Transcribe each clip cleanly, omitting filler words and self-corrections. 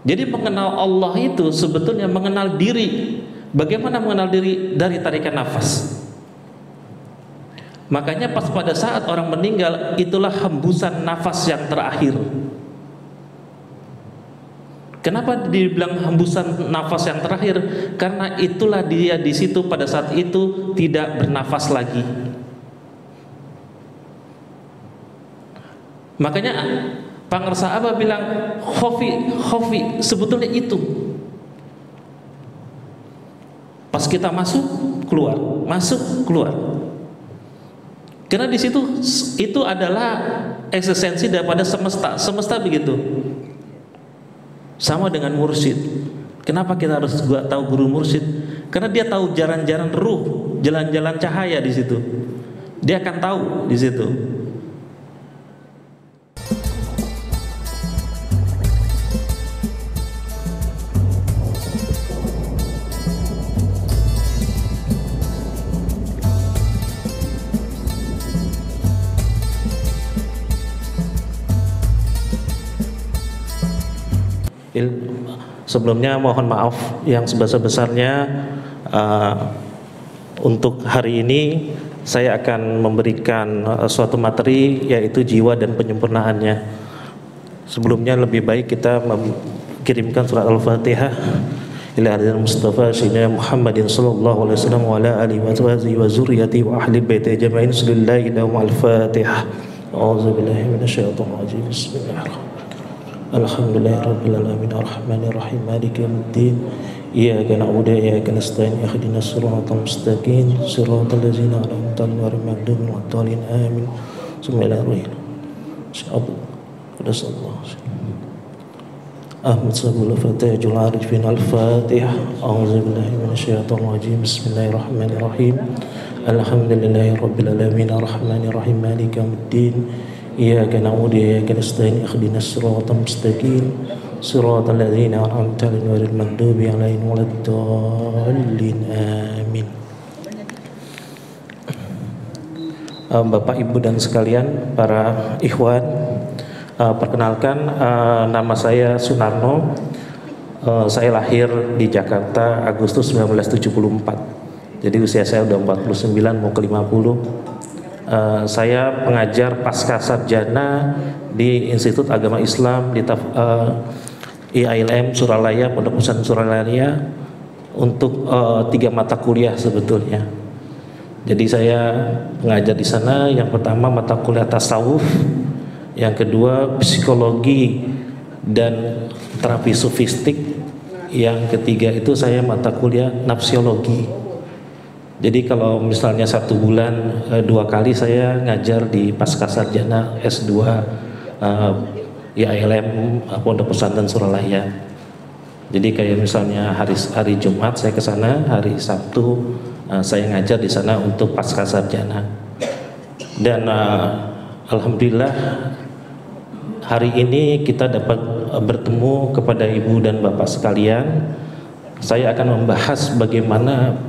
Jadi mengenal Allah itu sebetulnya mengenal diri. Bagaimana mengenal diri? Dari tarikan nafas. Makanya pas pada saat orang meninggal, itulah hembusan nafas yang terakhir. Kenapa dibilang hembusan nafas yang terakhir? Karena itulah dia di situ pada saat itu tidak bernafas lagi. Makanya Pangersa Abah bilang khofi, sebetulnya itu. Pas kita masuk, keluar, masuk, keluar. Karena di situ itu adalah eksistensi daripada semesta. Semesta begitu. Sama dengan mursyid. Kenapa kita harus tahu guru mursyid? Karena dia tahu jalan-jalan ruh, jalan-jalan cahaya di situ. Dia akan tahu di situ. Sebelumnya mohon maaf yang sebesar-besarnya. Untuk hari ini saya akan memberikan suatu materi, yaitu jiwa dan penyempurnaannya. Sebelumnya lebih baik kita mengirimkan surat Al-Fatihah ila hadil Mustafa Sayyidina Muhammadin sallallahu alaihi wasallam wa ala alihi wa sahbihi wa zurriyyati wa ahli baiti ajma'in. Al-Fatihah. A'udzubillahi minasyaitonir rajim. Bismillahirrahmanirrahim. Alhamdulillahirabbil alamin arrahmanir rahim maliki yaumiddin iyyaka na'budu wa iyyaka nasta'in ihdinas siratal mustaqim siratal ladzina an'amta 'alaihim ghairil maghdubi 'alaihim amin. Bismillahirrahmanirrahim. Ahmad Sabul Fatihul Arifin Al-Fatihah. A'udzubillahi minasyaitonir rajim. Bismillahirrahmanirrahim. Alhamdulillahirabbil alamin arrahmanir rahim maliki yaumiddin iyyaka na'budu wa iyyaka nasta'in ihdinas siratal mustaqim siratal ladzina an'amta 'alaihim ghairil maghdubi 'alaihim waladdallin amin. Bapak, Ibu dan sekalian para ikhwan, perkenalkan, nama saya Sunarno. Saya lahir di Jakarta Agustus 1974. Jadi usia saya udah 49 mau ke 50. Saya pengajar pasca sarjana di Institut Agama Islam di IAIN Suralaya, Pondok Pesantren Suralaya, untuk 3 mata kuliah sebetulnya. Jadi saya pengajar di sana. Yang pertama mata kuliah tasawuf, yang kedua psikologi dan terapi sufistik, yang ketiga itu saya mata kuliah nafsiologi. Jadi kalau misalnya 1 bulan 2 kali saya ngajar di pasca sarjana S2 IAIN Pondok Pesantren Suralaya. Jadi kayak misalnya hari Jumat saya ke sana, hari Sabtu saya ngajar di sana untuk pasca sarjana. Dan alhamdulillah hari ini kita dapat bertemu kepada ibu dan bapak sekalian. Saya akan membahas bagaimana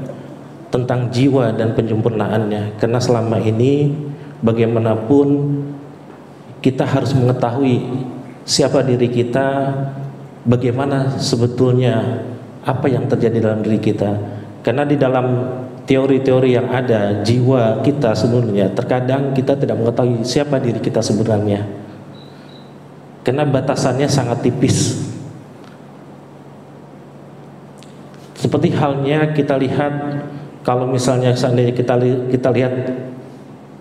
tentang jiwa dan penyempurnaannya, karena selama ini bagaimanapun kita harus mengetahui siapa diri kita, bagaimana sebetulnya apa yang terjadi dalam diri kita. Karena di dalam teori-teori yang ada, jiwa kita sebenarnya terkadang kita tidak mengetahui siapa diri kita sebenarnya, karena batasannya sangat tipis. Seperti halnya kita lihat, kalau misalnya seandainya kita lihat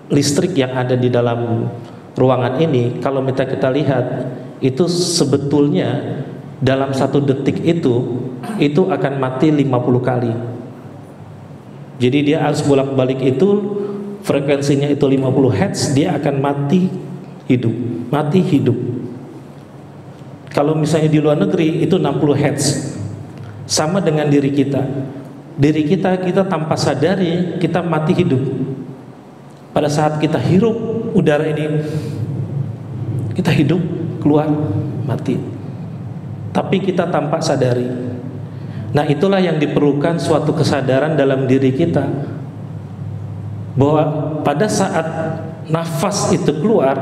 listrik yang ada di dalam ruangan ini, kalau kita lihat itu sebetulnya dalam 1 detik itu akan mati 50 kali. Jadi dia harus bolak-balik itu, frekuensinya itu 50 Hz, dia akan mati hidup. Kalau misalnya di luar negeri itu 60 Hz. Sama dengan diri kita. Diri kita tanpa sadari kita mati hidup. Pada saat kita hirup udara ini, kita hidup, keluar, mati. Tapi kita tanpa sadari. Nah, itulah yang diperlukan suatu kesadaran dalam diri kita, bahwa pada saat nafas itu keluar,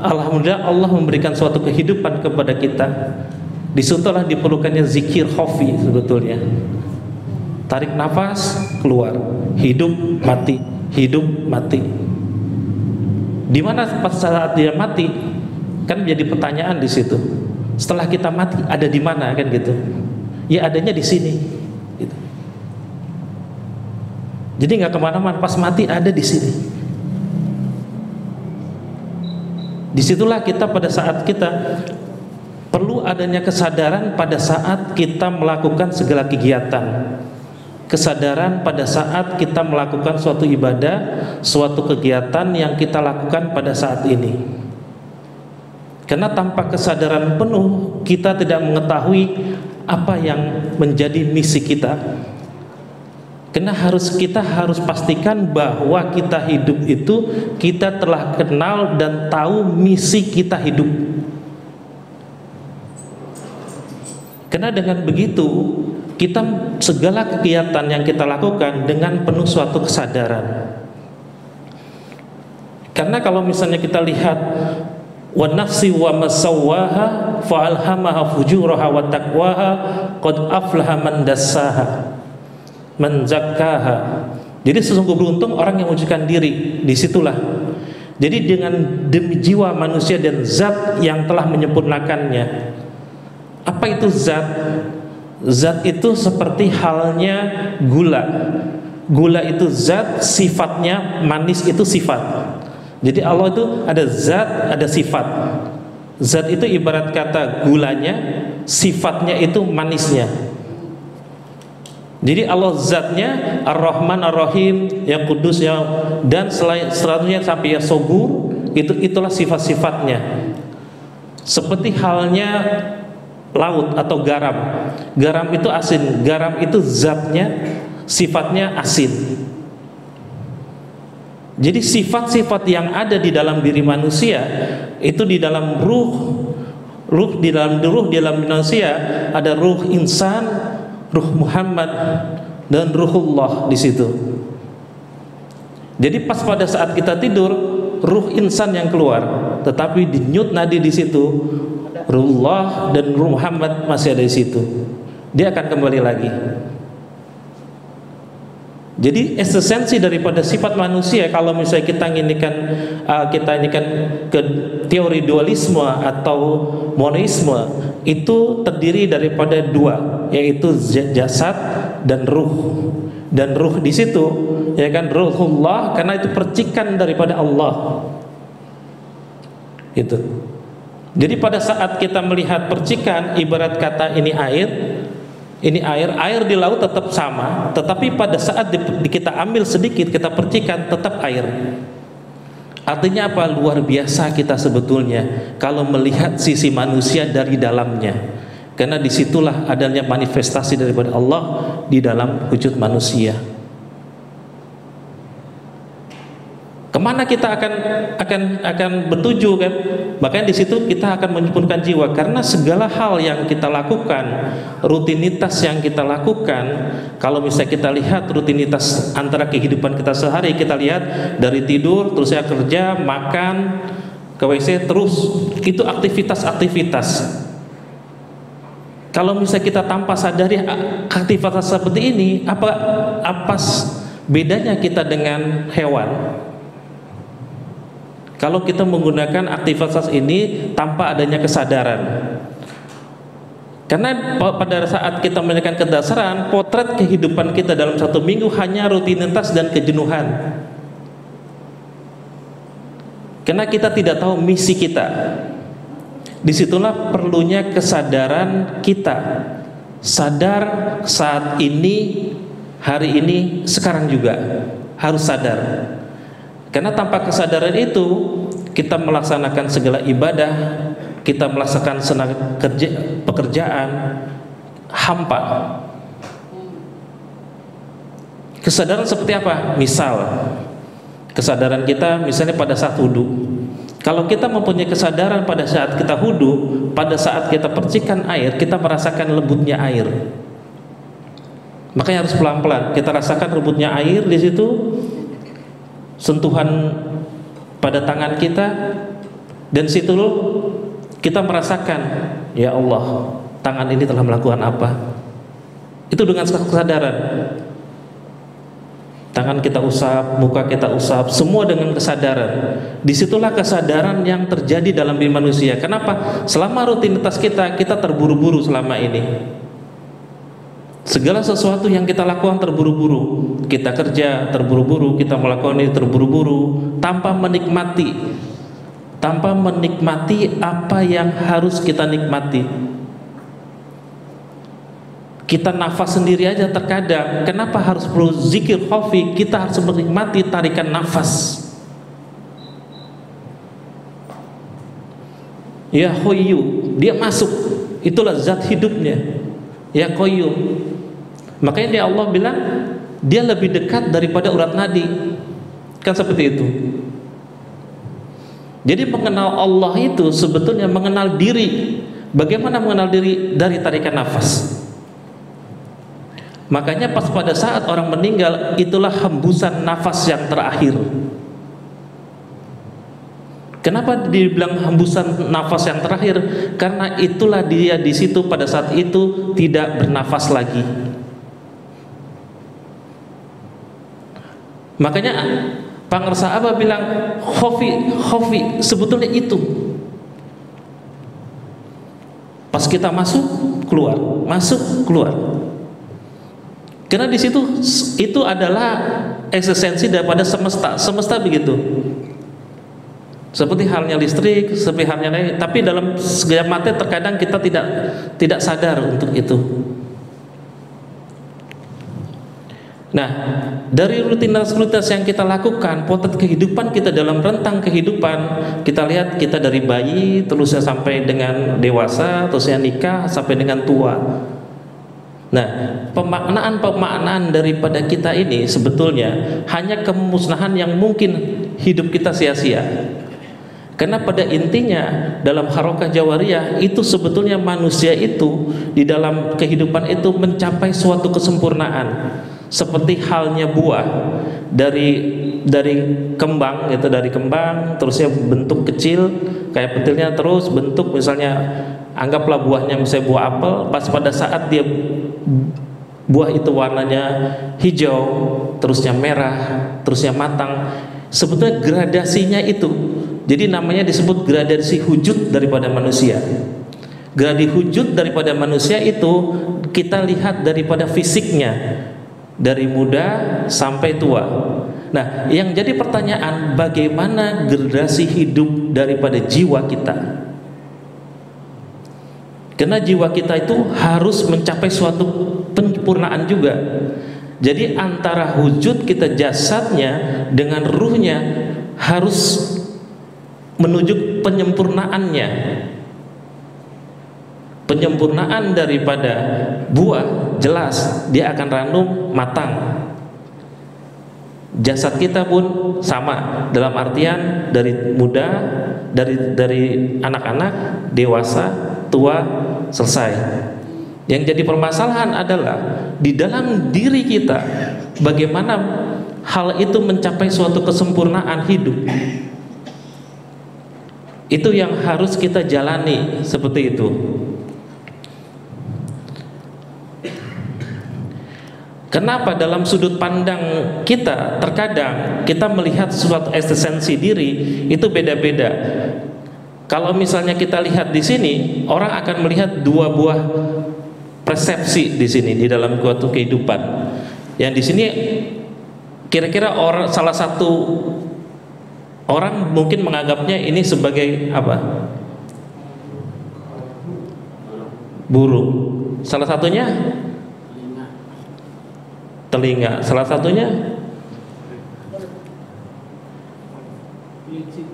alhamdulillah Allah memberikan suatu kehidupan kepada kita. Disitulah diperlukannya zikir khafi sebetulnya. Tarik nafas, keluar, hidup, mati, hidup, mati. Di mana pas saat dia mati, kan menjadi pertanyaan di situ. Setelah kita mati, ada di mana kan gitu? Ya adanya di sini. Gitu. Jadi nggak kemana-mana, pas mati ada di sini. Disitulah kita pada saat kita perlu adanya kesadaran pada saat kita melakukan segala kegiatan. Kesadaran pada saat kita melakukan suatu ibadah, suatu kegiatan yang kita lakukan pada saat ini. Karena tanpa kesadaran penuh, kita tidak mengetahui apa yang menjadi misi kita. Karena kita harus pastikan bahwa kita hidup itu kita telah kenal dan tahu misi kita hidup. Karena dengan begitu kita segala kegiatan yang kita lakukan dengan penuh suatu kesadaran. Karena kalau misalnya kita lihat wa nafsi wa masawwaha fa alhamaha fujuraha wa taqwaha qad aflaha man dassaha man zakkaha. Jadi sesungguh beruntung orang yang mensucikan diri. Disitulah. Jadi demi jiwa manusia dan zat yang telah menyempurnakannya. Apa itu zat? Zat itu seperti halnya gula. Gula itu zat, sifatnya manis itu sifat. Jadi Allah itu ada zat, ada sifat. Zat itu ibarat kata gulanya, sifatnya itu manisnya. Jadi Allah zatnya Ar-Rahman Ar-Rahim, yang kudus, yang dan selanjutnya sampai ya Sobur, itulah sifat-sifatnya. Seperti halnya laut atau garam. Garam itu asin, garam itu zatnya, sifatnya asin. Jadi sifat-sifat yang ada di dalam diri manusia itu di dalam di dalam manusia ada ruh insan, ruh Muhammad dan ruhullah di situ. Jadi pas pada saat kita tidur, ruh insan yang keluar, tetapi denyut nadi di situ ruhullah dan ruh Muhammad masih ada di situ. Dia akan kembali lagi. Jadi esensi daripada sifat manusia, kalau misalnya kita ingin ke teori dualisme atau monoisme, itu terdiri daripada dua, yaitu jasad dan ruh. Dan ruh di situ, ya kan, ruhullah, karena itu percikan daripada Allah. Itu. Jadi pada saat kita melihat percikan, ibarat kata ini air di laut tetap sama, tetapi pada saat kita ambil sedikit, kita percikan, tetap air. Artinya apa? Luar biasa kita sebetulnya kalau melihat sisi manusia dari dalamnya, karena disitulah adanya manifestasi daripada Allah di dalam wujud manusia. Kemana kita akan bertuju kan? Makanya di situ kita akan menyempurnakan jiwa, karena segala hal yang kita lakukan, rutinitas yang kita lakukan, kalau misalnya kita lihat rutinitas antara kehidupan kita sehari, kita lihat dari tidur, terus saya kerja, makan, ke WC, terus itu aktivitas-aktivitas. Kalau misalnya kita tanpa sadari aktivitas seperti ini, apa bedanya kita dengan hewan? Kalau kita menggunakan aktivitas ini tanpa adanya kesadaran. Karena pada saat kita menanyakan kedasaran, potret kehidupan kita dalam satu minggu hanya rutinitas dan kejenuhan. Karena kita tidak tahu misi kita. Disitulah perlunya kesadaran kita. Sadar saat ini, hari ini, sekarang juga harus sadar. Karena tanpa kesadaran itu kita melaksanakan segala ibadah, kita melaksanakan pekerjaan hampa. Kesadaran seperti apa? Misal kesadaran kita misalnya pada saat wudu. Kalau kita mempunyai kesadaran pada saat kita wudu, pada saat kita percikan air, kita merasakan lembutnya air. Makanya harus pelan-pelan. Kita rasakan lembutnya air di situ. Sentuhan pada tangan kita, dan situ kita merasakan, ya Allah, tangan ini telah melakukan apa. Itu dengan kesadaran. Tangan kita usap, muka kita usap, semua dengan kesadaran. Disitulah kesadaran yang terjadi dalam diri manusia. Kenapa? Selama rutinitas kita terburu-buru selama ini. Segala sesuatu yang kita lakukan terburu-buru. Kita kerja terburu-buru, kita melakukan ini terburu-buru, tanpa menikmati apa yang harus kita nikmati. Kita nafas sendiri aja terkadang, kenapa harus perlu zikir khafi? Kita harus menikmati tarikan nafas. Ya Qayyum, dia masuk, itulah zat hidupnya. Ya Qayyum. Makanya dia Allah bilang dia lebih dekat daripada urat nadi. Kan seperti itu. Jadi mengenal Allah itu sebetulnya mengenal diri. Bagaimana mengenal diri? Dari tarikan nafas. Makanya pas pada saat orang meninggal, itulah hembusan nafas yang terakhir. Kenapa dibilang hembusan nafas yang terakhir? Karena itulah dia di situ pada saat itu tidak bernafas lagi. Makanya Pangersa Abah bilang khofi, sebetulnya itu. Pas kita masuk, keluar, masuk, keluar. Karena di situ itu adalah eksistensi daripada semesta. Semesta begitu. Seperti halnya listrik, seperti halnya lain. Tapi dalam segala mata terkadang kita tidak sadar untuk itu. Nah, dari rutinitas yang kita lakukan, potret kehidupan kita dalam rentang kehidupan, kita lihat kita dari bayi terusnya sampai dengan dewasa, terusnya nikah sampai dengan tua. Nah, pemaknaan daripada kita ini sebetulnya hanya kemusnahan yang mungkin hidup kita sia-sia. Karena pada intinya dalam harokah jawariyah itu sebetulnya manusia itu di dalam kehidupan itu mencapai suatu kesempurnaan. Seperti halnya buah dari kembang gitu, dari kembang terusnya bentuk kecil kayak petilnya, terus bentuk misalnya anggaplah buahnya misalnya buah apel, pas pada saat dia buah itu warnanya hijau, terusnya merah, terusnya matang. Sebetulnya gradasinya itu, jadi namanya disebut gradasi wujud daripada manusia. Gradi wujud daripada manusia itu kita lihat daripada fisiknya, dari muda sampai tua. Nah, yang jadi pertanyaan, bagaimana gradasi hidup daripada jiwa kita? Karena jiwa kita itu harus mencapai suatu penyempurnaan juga. Jadi antara wujud kita jasadnya dengan ruhnya harus menuju penyempurnaannya. Penyempurnaan daripada buah jelas dia akan ranum matang. Jasad kita pun sama, dalam artian dari muda, dari anak-anak, dewasa, tua, selesai. Yang jadi permasalahan adalah di dalam diri kita bagaimana hal itu mencapai suatu kesempurnaan hidup. Itu yang harus kita jalani seperti itu. Kenapa dalam sudut pandang kita terkadang kita melihat suatu eksistensi diri itu beda-beda. Kalau misalnya kita lihat di sini, orang akan melihat dua buah persepsi di sini di dalam suatu kehidupan. Yang di sini kira-kira salah satu orang mungkin menganggapnya ini sebagai apa? Burung. Salah satunya telinga, salah satunya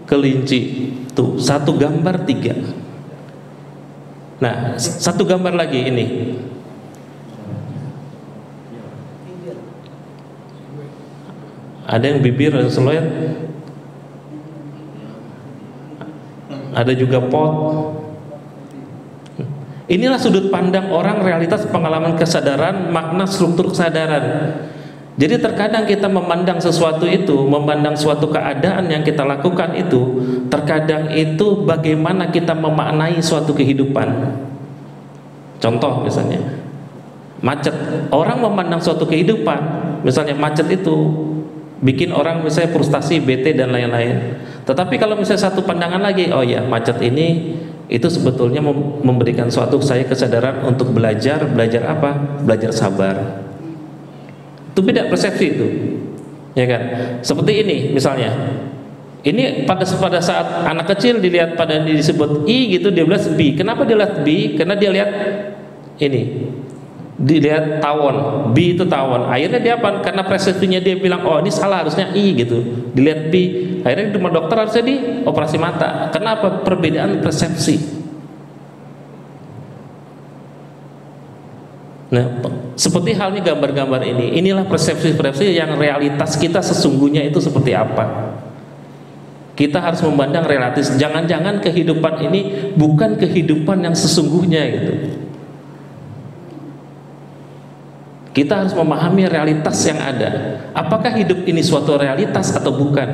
kelinci. Tuh, satu gambar tiga. Nah, satu gambar lagi ini. Ada yang bibir, ada seloet. Ada juga pot. Inilah sudut pandang orang, realitas, pengalaman kesadaran, makna struktur kesadaran. Jadi terkadang kita memandang sesuatu itu, memandang suatu keadaan yang kita lakukan itu, terkadang itu bagaimana kita memaknai suatu kehidupan. Contoh misalnya macet, orang memandang suatu kehidupan, misalnya macet itu bikin orang misalnya frustasi, bete dan lain-lain. Tetapi kalau misalnya satu pandangan lagi, oh ya macet ini itu sebetulnya memberikan suatu saya kesadaran untuk belajar apa? Belajar sabar. Itu beda persepsi itu, ya kan? Seperti ini misalnya, ini pada saat anak kecil dilihat pada disebut i gitu, dia bilang b. Kenapa dia lihat b? Karena dia lihat ini, dilihat tawon, b itu tawon. Akhirnya dia apa? Karena persepsinya dia bilang oh ini salah, harusnya i gitu. Dilihat b, akhirnya di rumah dokter harusnya di operasi mata. Kenapa? Perbedaan persepsi. Nah, seperti halnya gambar-gambar ini, inilah persepsi-persepsi yang realitas kita sesungguhnya itu seperti apa. Kita harus memandang relatif. Jangan-jangan kehidupan ini bukan kehidupan yang sesungguhnya gitu. Kita harus memahami realitas yang ada. Apakah hidup ini suatu realitas atau bukan?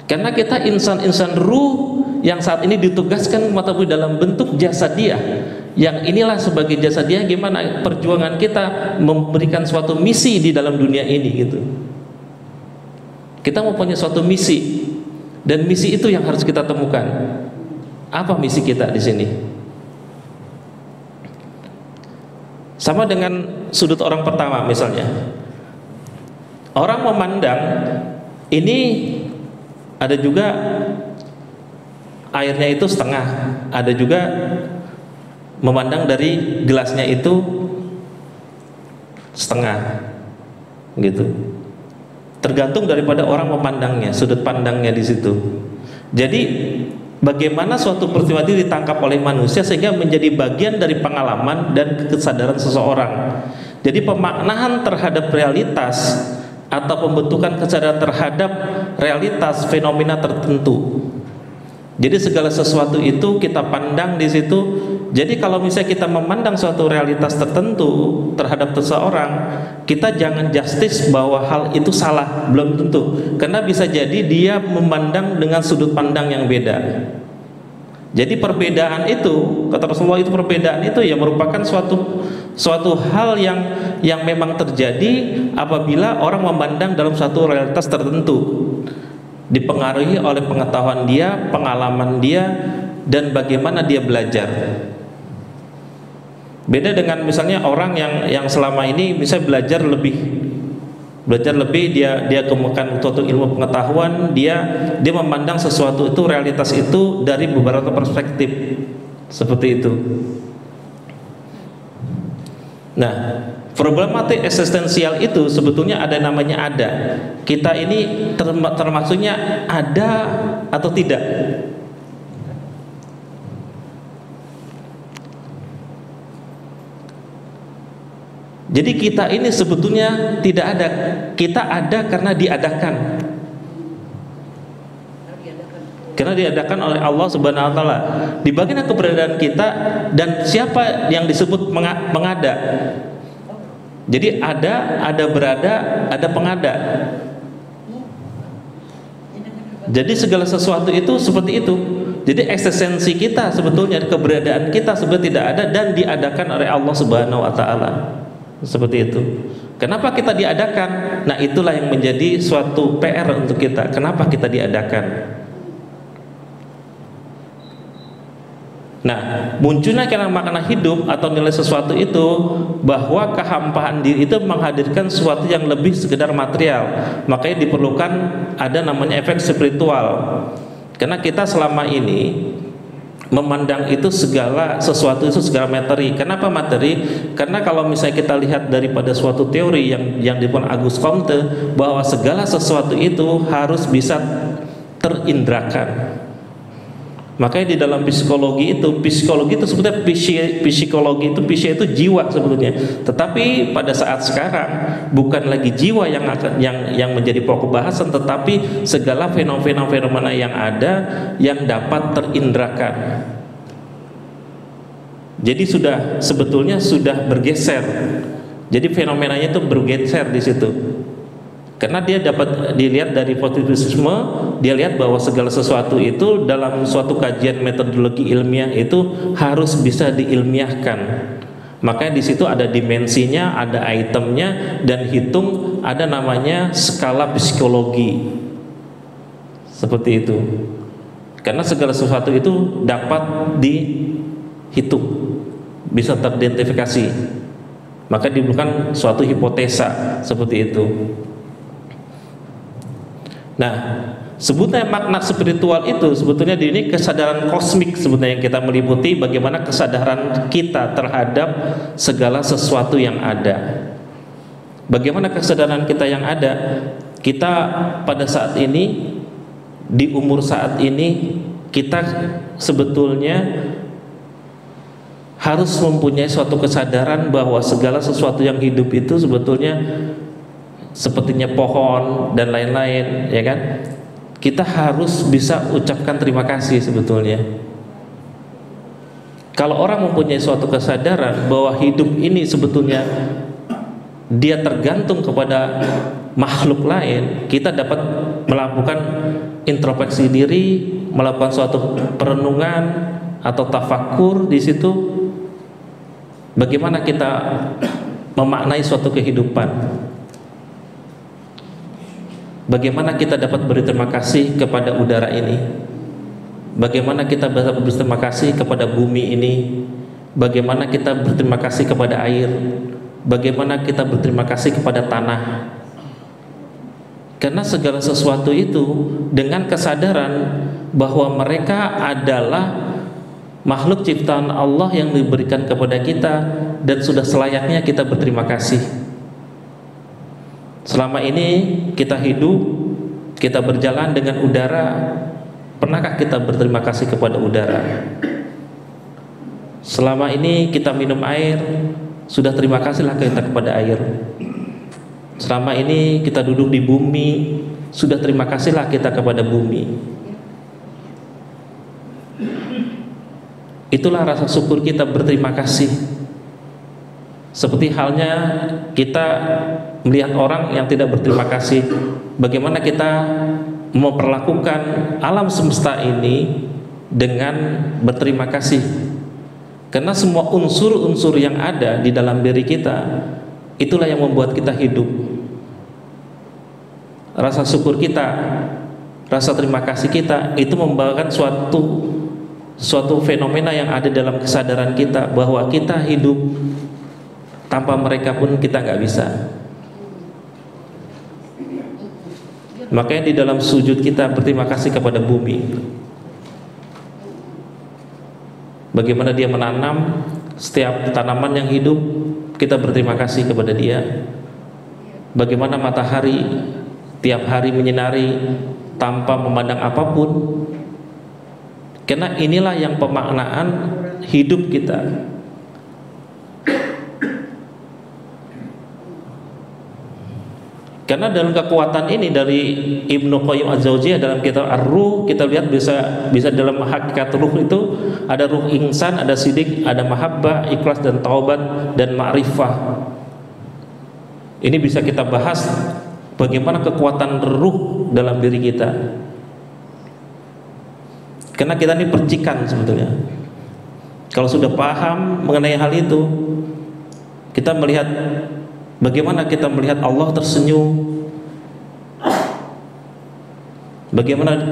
Karena kita insan-insan ruh yang saat ini ditugaskan dalam bentuk jasadiah. Yang inilah sebagai jasadiah gimana perjuangan kita memberikan suatu misi di dalam dunia ini gitu. Kita mempunyai suatu misi, dan misi itu yang harus kita temukan. Apa misi kita di sini? Sama dengan sudut orang pertama misalnya. Orang memandang ini ada juga airnya itu setengah, ada juga memandang dari gelasnya itu setengah gitu. Tergantung daripada orang memandangnya, sudut pandangnya di situ. Jadi bagaimana suatu peristiwa itu ditangkap oleh manusia sehingga menjadi bagian dari pengalaman dan kesadaran seseorang. Jadi pemaknaan terhadap realitas atau pembentukan kesadaran terhadap realitas fenomena tertentu. Jadi segala sesuatu itu kita pandang di situ. Jadi kalau misalnya kita memandang suatu realitas tertentu terhadap seseorang, kita jangan justice bahwa hal itu salah, belum tentu. Karena bisa jadi dia memandang dengan sudut pandang yang beda. Jadi perbedaan itu, kata Rasulullah, itu perbedaan itu ya merupakan suatu hal yang memang terjadi apabila orang memandang dalam suatu realitas tertentu, dipengaruhi oleh pengetahuan dia, pengalaman dia, dan bagaimana dia belajar. Beda dengan misalnya orang yang selama ini misalnya belajar lebih, dia kemukakan suatu ilmu pengetahuan, dia memandang sesuatu itu, realitas itu dari beberapa perspektif, seperti itu. Nah, problematik eksistensial itu sebetulnya ada namanya ada. Kita ini termasuknya ada atau tidak? Jadi kita ini sebetulnya tidak ada. Kita ada karena diadakan. Karena diadakan oleh Allah Subhanahu wa taala. Di bagian keberadaan kita, dan siapa yang disebut pengada? Jadi ada berada, ada pengada. Jadi segala sesuatu itu seperti itu. Jadi eksistensi kita sebetulnya, keberadaan kita sebetulnya tidak ada dan diadakan oleh Allah Subhanahu wa taala. Seperti itu. Kenapa kita diadakan? Nah, itulah yang menjadi suatu PR untuk kita. Kenapa kita diadakan? Nah, munculnya karena makna hidup atau nilai sesuatu itu, bahwa kehampaan diri itu menghadirkan sesuatu yang lebih sekedar material. Makanya diperlukan ada namanya efek spiritual. Karena kita selama ini memandang itu segala sesuatu itu segala materi. Kenapa materi? Karena kalau misalnya kita lihat daripada suatu teori yang dibuat Auguste Comte, bahwa segala sesuatu itu harus bisa terindrakan. Makanya di dalam psikologi itu sebetulnya psikologi itu itu jiwa sebetulnya. Tetapi pada saat sekarang bukan lagi jiwa yang menjadi pokok bahasan, tetapi segala fenomena yang ada yang dapat terindrakan. Jadi sebetulnya sudah bergeser. Jadi fenomenanya itu bergeser di situ. Karena dia dapat dilihat dari positivisme, dia lihat bahwa segala sesuatu itu dalam suatu kajian metodologi ilmiah itu harus bisa diilmiahkan. Makanya di situ ada dimensinya, ada itemnya, dan hitung ada namanya skala psikologi. Seperti itu. Karena segala sesuatu itu dapat dihitung, bisa teridentifikasi. Maka dibutuhkan suatu hipotesa seperti itu. Nah, sebutnya makna spiritual itu sebetulnya ini kesadaran kosmik sebetulnya yang kita meliputi bagaimana kesadaran kita terhadap segala sesuatu yang ada. Bagaimana kesadaran kita yang ada? Kita pada saat ini, di umur saat ini, kita sebetulnya harus mempunyai suatu kesadaran bahwa segala sesuatu yang hidup itu sebetulnya sepertinya pohon dan lain-lain, ya kan? Kita harus bisa ucapkan terima kasih sebetulnya. Kalau orang mempunyai suatu kesadaran bahwa hidup ini sebetulnya dia tergantung kepada makhluk lain, kita dapat melakukan introspeksi diri, melakukan suatu perenungan atau tafakur di situ. Bagaimana kita memaknai suatu kehidupan? Bagaimana kita dapat berterima kasih kepada udara ini? Bagaimana kita dapat berterima kasih kepada bumi ini? Bagaimana kita berterima kasih kepada air? Bagaimana kita berterima kasih kepada tanah? Karena segala sesuatu itu dengan kesadaran bahwa mereka adalah makhluk ciptaan Allah yang diberikan kepada kita dan sudah selayaknya kita berterima kasih. Selama ini kita hidup, kita berjalan dengan udara, pernahkah kita berterima kasih kepada udara? Selama ini kita minum air, sudah terima kasihlah kita kepada air. Selama ini kita duduk di bumi, sudah terima kasihlah kita kepada bumi. Itulah rasa syukur kita, berterima kasih. Seperti halnya kita melihat orang yang tidak berterima kasih, bagaimana kita memperlakukan alam semesta ini dengan berterima kasih. Karena semua unsur-unsur yang ada di dalam diri kita, itulah yang membuat kita hidup. Rasa syukur kita, rasa terima kasih kita, itu membawakan suatu fenomena yang ada dalam kesadaran kita bahwa kita hidup. Tanpa mereka pun kita nggak bisa. Makanya di dalam sujud kita berterima kasih kepada bumi. Bagaimana dia menanam setiap tanaman yang hidup, kita berterima kasih kepada dia. Bagaimana matahari tiap hari menyinari tanpa memandang apapun. Karena inilah yang pemaknaan hidup kita. Karena dalam kekuatan ini dari Ibnu Qayyim Az-Jauziyah dalam kitab Ar-Ruh, kita lihat bisa dalam hakikat ruh itu ada ruh insan, ada sidik, ada mahabbah, ikhlas dan taubat dan ma'rifah. Ini bisa kita bahas bagaimana kekuatan ruh dalam diri kita. Karena kita ini percikan sebetulnya. Kalau sudah paham mengenai hal itu, kita melihat bagaimana kita melihat Allah tersenyum, bagaimana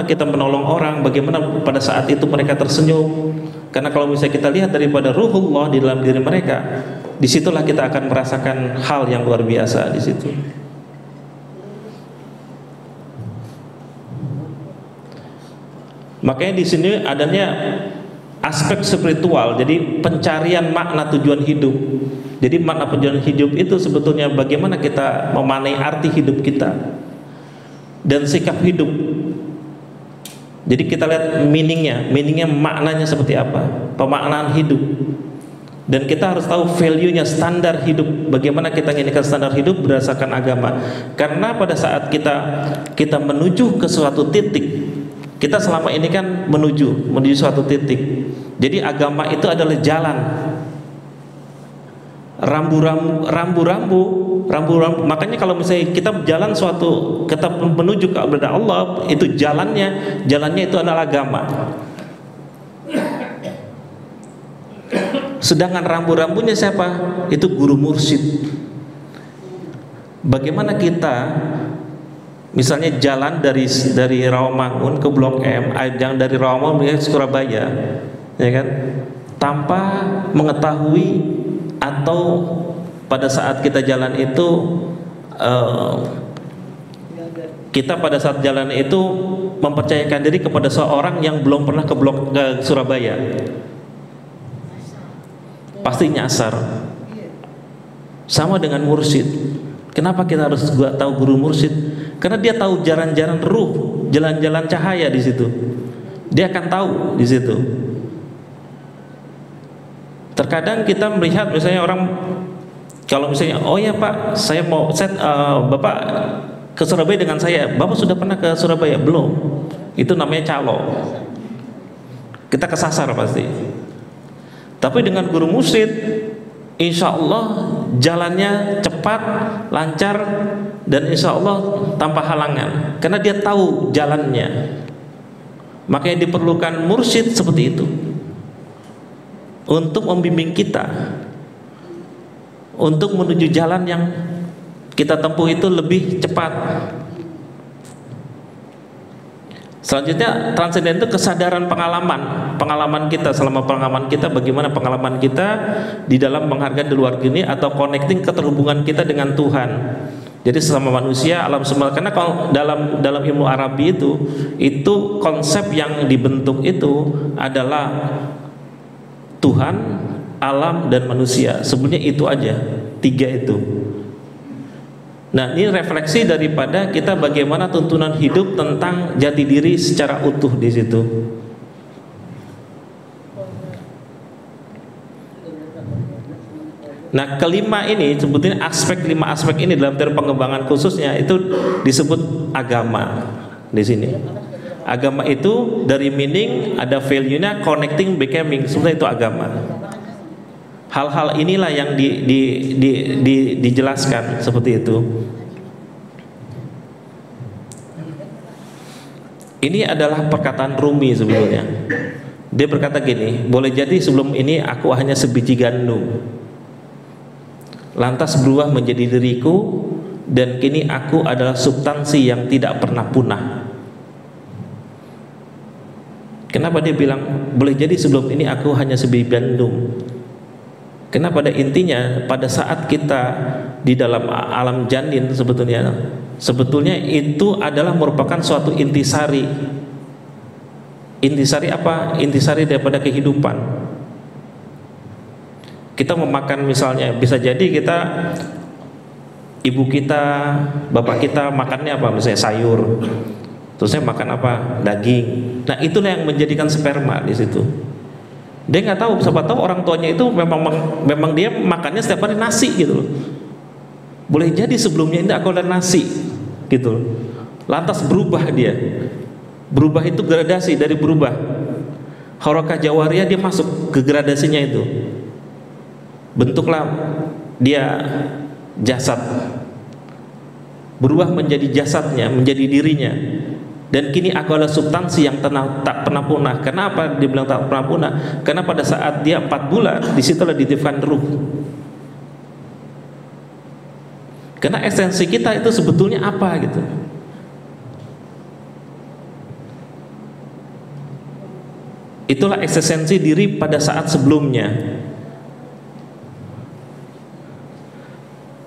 kita menolong orang, bagaimana pada saat itu mereka tersenyum. Karena kalau misalnya kita lihat daripada ruhullah di dalam diri mereka, disitulah kita akan merasakan hal yang luar biasa di situ. Makanya di sini adanya aspek spiritual, jadi pencarian makna tujuan hidup. Jadi makna tujuan hidup itu sebetulnya bagaimana kita memaknai arti hidup kita dan sikap hidup. Jadi kita lihat meaningnya maknanya seperti apa, pemaknaan hidup. Dan kita harus tahu value-nya, standar hidup. Bagaimana kita menginginkan standar hidup berdasarkan agama. Karena pada saat kita menuju ke suatu titik, kita selama ini kan menuju suatu titik. Jadi agama itu adalah jalan. Rambu-rambu rambu-rambu. Makanya kalau misalnya kita jalan suatu, kita menuju kepada Allah, itu jalannya itu adalah agama. Sedangkan rambu-rambunya siapa? Itu guru mursyid. Bagaimana kita misalnya jalan dari Rawamangun ke Blok M, yang dari Rawamangun ke Surabaya, ya kan? Tanpa mengetahui atau pada saat kita jalan itu kita pada saat jalan itu mempercayakan diri kepada seorang yang belum pernah ke Surabaya, pasti nyasar. Sama dengan mursyid. Kenapa kita harus tahu guru mursyid? Karena dia tahu jalan-jalan ruh, jalan-jalan cahaya di situ. Dia akan tahu di situ. Terkadang kita melihat misalnya orang, kalau misalnya, oh ya Pak, Bapak ke Surabaya dengan saya. Bapak sudah pernah ke Surabaya? Belum. Itu namanya calo. Kita kesasar pasti. Tapi dengan guru mursyid, insya Allah jalannya cepat, lancar, dan insya Allah tanpa halangan. Karena dia tahu jalannya. Makanya diperlukan mursyid seperti itu untuk membimbing kita, untuk menuju jalan yang kita tempuh itu lebih cepat. Selanjutnya, transenden itu kesadaran pengalaman kita, selama pengalaman kita, bagaimana pengalaman kita di dalam menghargai di luar dunia atau connecting keterhubungan kita dengan Tuhan. Jadi sesama manusia, alam semesta. Karena kalau dalam ilmu Arabi itu konsep yang dibentuk itu adalah Tuhan, alam, dan manusia. Sebenarnya itu aja, 3 itu. Nah, ini refleksi daripada kita bagaimana tuntunan hidup tentang jati diri secara utuh di situ. Nah, kelima ini sebetulnya 5 aspek ini dalam teori pengembangan khususnya itu disebut agama di sini. Agama itu dari meaning, ada value-nya, connecting, becoming, sebenarnya itu agama. Hal-hal inilah yang dijelaskan seperti itu. Ini adalah perkataan Rumi sebetulnya. Dia berkata gini, boleh jadi sebelum ini aku hanya sebiji gandum, lantas berubah menjadi diriku, dan kini aku adalah substansi yang tidak pernah punah. Kenapa dia bilang boleh jadi sebelum ini aku hanya sebiji gandum? Karena pada intinya pada saat kita di dalam alam janin sebetulnya itu adalah merupakan suatu intisari. Intisari apa? Intisari daripada kehidupan. Kita memakan misalnya, bisa jadi kita, ibu kita, bapak kita makannya apa? Misalnya sayur. Terusnya makan apa? Daging. Nah, itulah yang menjadikan sperma di situ. Dia nggak tahu, siapa tahu orang tuanya itu memang dia makannya setiap hari nasi gitu loh. Boleh jadi sebelumnya ini aku ada nasi gitu. Lantas berubah dia. Berubah itu gradasi dari berubah. Harakah jawariyah, dia masuk ke gradasinya itu. Bentuklah dia jasad. Berubah menjadi jasadnya, menjadi dirinya. Dan kini aku adalah substansi yang tak pernah punah. Kenapa dia bilang tak pernah punah? Karena pada saat dia 4 bulan, disitulah ditiupkan ruh. Karena esensi kita itu sebetulnya apa gitu. Itulah esensi diri pada saat sebelumnya.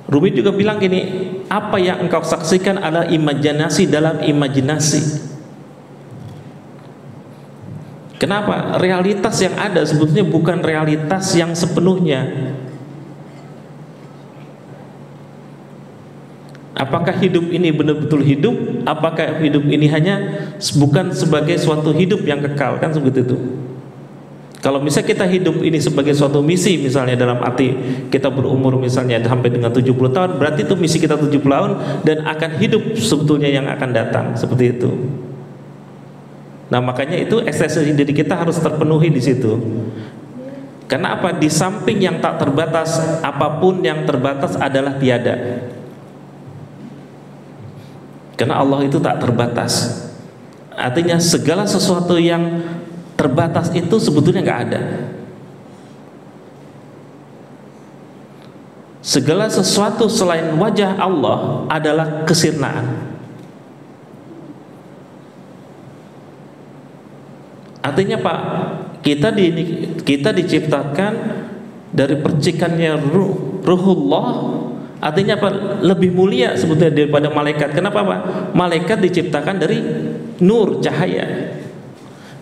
Rumi juga bilang gini, apa yang engkau saksikan adalah imajinasi dalam imajinasi. Kenapa? Realitas yang ada sebetulnya bukan realitas yang sepenuhnya. Apakah hidup ini benar-betul hidup? Apakah hidup ini hanya bukan sebagai suatu hidup yang kekal? Kan seperti itu. Kalau misalnya kita hidup ini sebagai suatu misi, misalnya dalam arti kita berumur misalnya sampai dengan 70 tahun, berarti itu misi kita 70 tahun dan akan hidup sebetulnya yang akan datang, seperti itu. Nah, makanya itu esensi diri kita harus terpenuhi di situ. Karena apa? Di samping yang tak terbatas, apapun yang terbatas adalah tiada. Karena Allah itu tak terbatas. Artinya segala sesuatu yang terbatas itu sebetulnya nggak ada. Segala sesuatu selain wajah Allah adalah kesirnaan. Artinya Pak, kita diciptakan dari percikannya ruhullah. Artinya apa? Lebih mulia sebetulnya daripada malaikat. Kenapa Pak? Malaikat diciptakan dari nur, cahaya.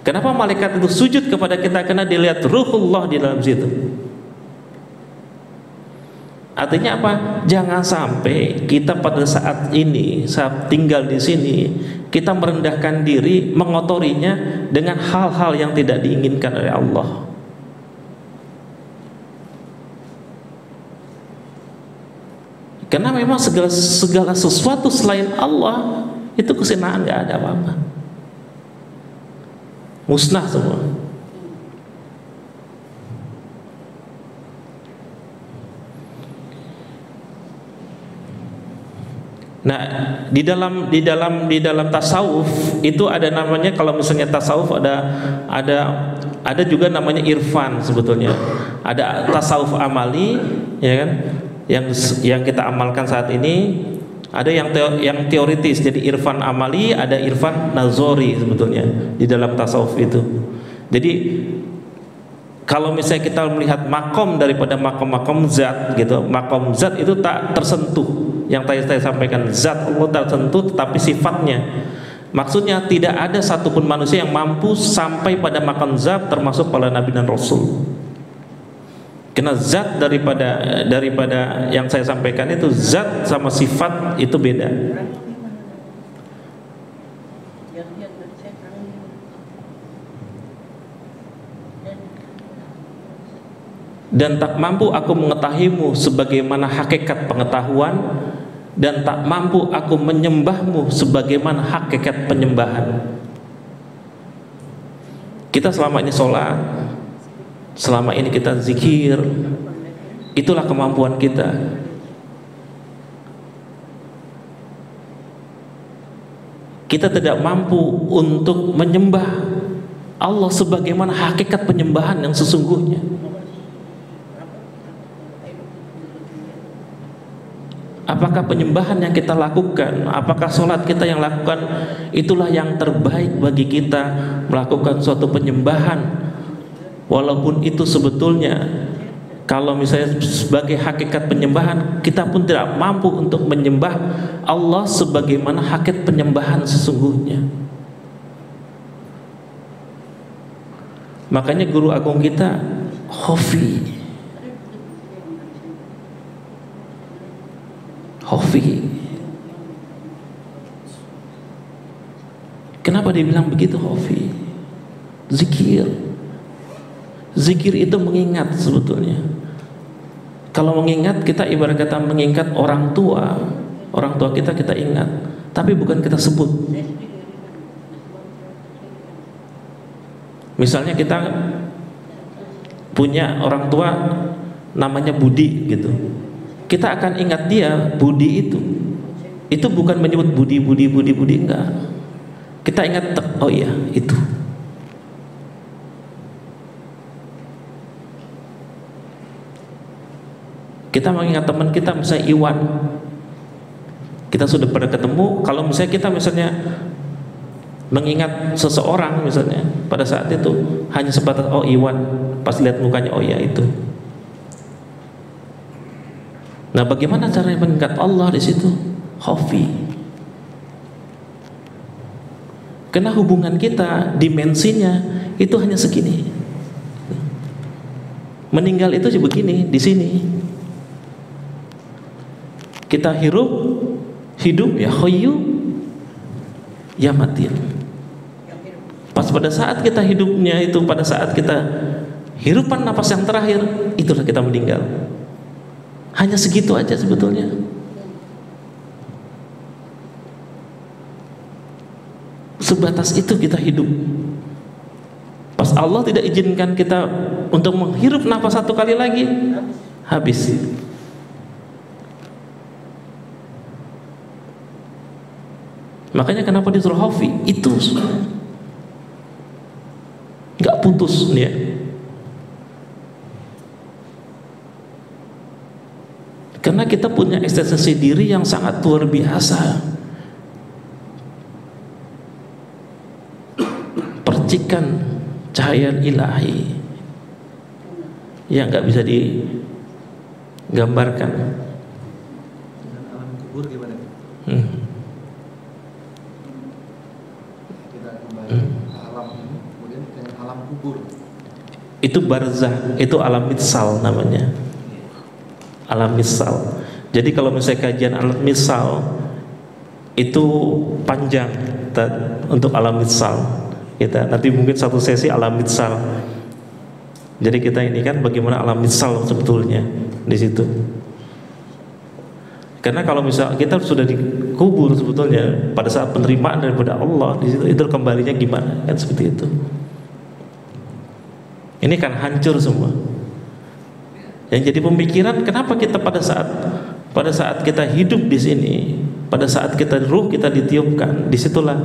Kenapa malaikat itu sujud kepada kita? Karena dilihat ruhullah di dalam situ. Artinya apa? Jangan sampai kita pada saat ini, saat tinggal di sini, kita merendahkan diri, mengotorinya dengan hal-hal yang tidak diinginkan oleh Allah. Karena memang segala sesuatu selain Allah itu kesenangan, nggak ada apa-apa, musnah semua. Nah, di dalam tasawuf itu ada namanya, kalau misalnya tasawuf ada juga namanya irfan sebetulnya. Ada tasawuf amali, ya kan? Yang kita amalkan saat ini, ada yang teoritis. Jadi irfan amali, ada irfan nazori sebetulnya di dalam tasawuf itu. Jadi kalau misalnya kita melihat makom daripada makom zat gitu, makom zat itu tak tersentuh. Yang tadi saya sampaikan, zat Allah tersentuh, tetapi sifatnya, maksudnya tidak ada satupun manusia yang mampu sampai pada makom zat, termasuk para nabi dan rasul. Karena zat daripada yang saya sampaikan itu, zat sama sifat itu beda. Dan tak mampu aku mengetahimu sebagaimana hakikat pengetahuan, dan tak mampu aku menyembahmu sebagaimana hakikat penyembahan. Kita selama ini sholat, selama ini kita zikir, itulah kemampuan kita. Kita tidak mampu untuk menyembah Allah sebagaimana hakikat penyembahan yang sesungguhnya. Apakah penyembahan yang kita lakukan, apakah sholat kita yang lakukan, itulah yang terbaik bagi kita melakukan suatu penyembahan, walaupun itu sebetulnya kalau misalnya sebagai hakikat penyembahan, kita pun tidak mampu untuk menyembah Allah sebagaimana hakikat penyembahan sesungguhnya. Makanya guru agung kita Khofi, kenapa dia bilang begitu? Khofi, zikir itu mengingat sebetulnya. Kalau mengingat, kita ibarat kata mengingat orang tua kita ingat, tapi bukan kita sebut. Misalnya kita punya orang tua namanya Budi gitu, kita akan ingat dia Budi itu bukan menyebut Budi enggak. Kita ingat, oh iya itu. Kita mengingat teman kita misalnya Iwan, kita sudah pernah ketemu. Kalau misalnya kita mengingat seseorang misalnya, pada saat itu hanya sebatas oh Iwan, pas lihat mukanya oh iya itu. Nah, bagaimana caranya mengingat Allah di situ? Khofi. Karena hubungan kita, dimensinya itu hanya segini. Meninggal itu begini, di sini. Kita hidup ya khayyu, ya matin. Pas pada saat kita hidupnya itu, pada saat kita hirupan napas yang terakhir, itulah kita meninggal. Hanya segitu aja sebetulnya. Sebatas itu kita hidup. Pas Pas Allah tidak izinkan kita untuk menghirup nafas satu kali lagi, habis. Makanya kenapa disuruh Haufi itu nggak putus dia. Karena kita punya eksistensi diri yang sangat luar biasa. Percikan cahaya ilahi yang nggak bisa digambarkan. Alam kubur gimana? Kita kembali ke alam ini, kemudian dengan alam kubur. Itu barzah, itu alam mitsal namanya. Alam misal. Jadi kalau misalnya kajian alam misal itu panjang untuk alam misal. Kita nanti mungkin satu sesi alam misal. Jadi kita ini kan bagaimana alam misal sebetulnya di situ. Karena kalau misal kita sudah dikubur sebetulnya pada saat penerimaan daripada Allah di situ, itu kembalinya gimana kan seperti itu. Ini kan hancur semua. Yang jadi pemikiran kenapa kita pada saat kita hidup di sini, pada saat kita ruh kita ditiupkan, disitulah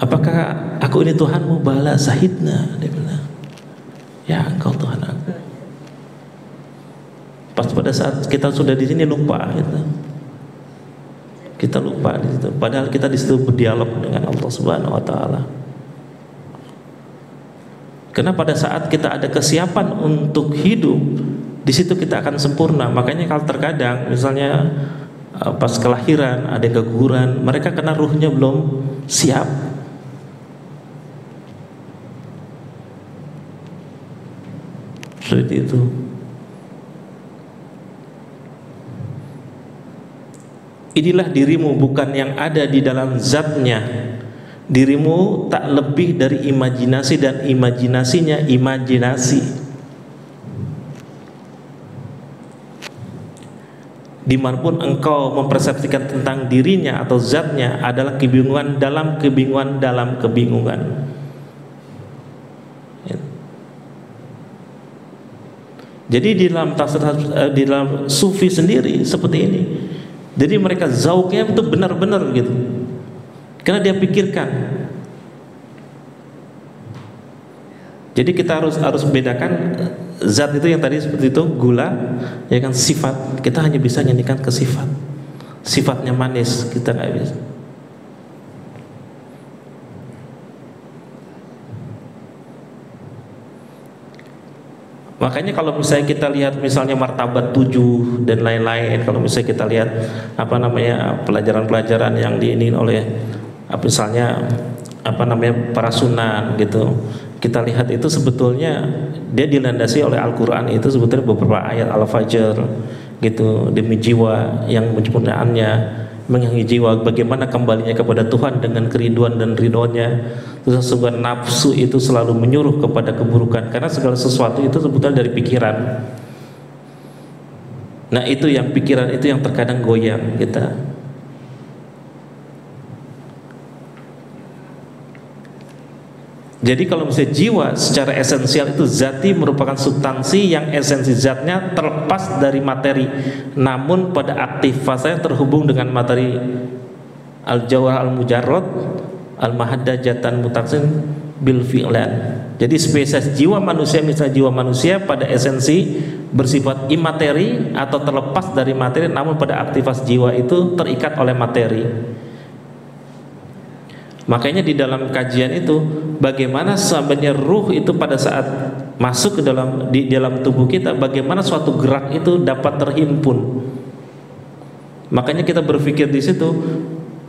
apakah aku ini Tuhanmu? Bala sahidna, dia bilang. Ya engkau Tuhan aku. Pas pada saat kita sudah di sini lupa gitu. Kita lupa di situ. Padahal kita di situ berdialog dengan Allah Subhanahu wa taala. Karena pada saat kita ada kesiapan untuk hidup, di situ kita akan sempurna. Makanya kalau terkadang misalnya pas kelahiran ada keguguran, mereka karena ruhnya belum siap. Seperti itu. Inilah dirimu, bukan yang ada di dalam zatnya. Dirimu tak lebih dari imajinasi dan imajinasinya imajinasi. Dimanapun engkau mempersepsikan tentang dirinya atau zatnya adalah kebingungan dalam kebingungan dalam kebingungan. Jadi di dalam sufi sendiri seperti ini. Jadi mereka zauknya itu benar-benar gitu. Karena dia pikirkan. Jadi kita harus bedakan zat itu yang tadi seperti itu gula, ya kan, sifat. Kita hanya bisa nyanyikan ke sifat. Sifatnya manis kita nggak bisa. Makanya kalau misalnya kita lihat misalnya martabat 7 dan lain-lain, kalau misalnya kita lihat apa namanya pelajaran-pelajaran yang diinin oleh misalnya apa namanya para sunan gitu, kita lihat itu sebetulnya dia dilandasi oleh Al-Quran. Itu sebetulnya beberapa ayat Al-Fajr gitu, demi jiwa yang menyempurnaannya, mengenai jiwa bagaimana kembalinya kepada Tuhan dengan kerinduan dan ridhonya. Terus sesungguhnya nafsu itu selalu menyuruh kepada keburukan, karena segala sesuatu itu sebetulnya dari pikiran. Nah itu yang pikiran itu yang terkadang goyang kita. Jadi kalau misalnya jiwa secara esensial itu zati merupakan substansi yang esensi zatnya terlepas dari materi, namun pada aktivitasnya terhubung dengan materi. Al-jawhar al-mujarrad al-mahaddajatan mutaksin bil fi'lan. Jadi spesies jiwa manusia, misalnya jiwa manusia pada esensi bersifat imateri atau terlepas dari materi, namun pada aktivitas jiwa itu terikat oleh materi. Makanya di dalam kajian itu bagaimana sebenarnya ruh itu pada saat masuk ke di dalam tubuh kita, bagaimana suatu gerak itu dapat terhimpun. Makanya kita berpikir di situ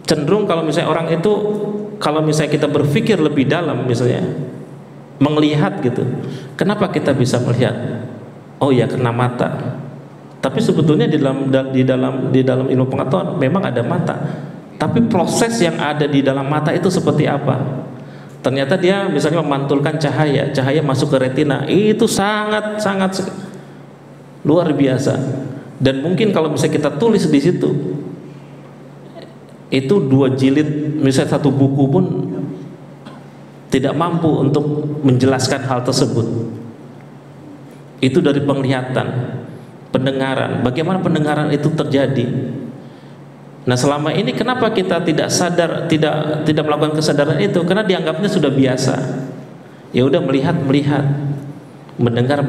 cenderung kalau misalnya orang itu, kalau misalnya kita berpikir lebih dalam, misalnya melihat gitu, kenapa kita bisa melihat? Oh ya karena mata. Tapi sebetulnya di dalam ilmu pengetahuan memang ada mata. Tapi proses yang ada di dalam mata itu seperti apa? Ternyata dia misalnya memantulkan cahaya, cahaya masuk ke retina, itu sangat luar biasa. Dan mungkin kalau misalnya kita tulis di situ, itu 2 jilid, misalnya 1 buku pun tidak mampu untuk menjelaskan hal tersebut. Itu dari penglihatan, pendengaran. Bagaimana pendengaran itu terjadi? Nah, selama ini kenapa kita tidak sadar, tidak melakukan kesadaran itu? Karena dianggapnya sudah biasa. Ya udah, melihat, mendengar.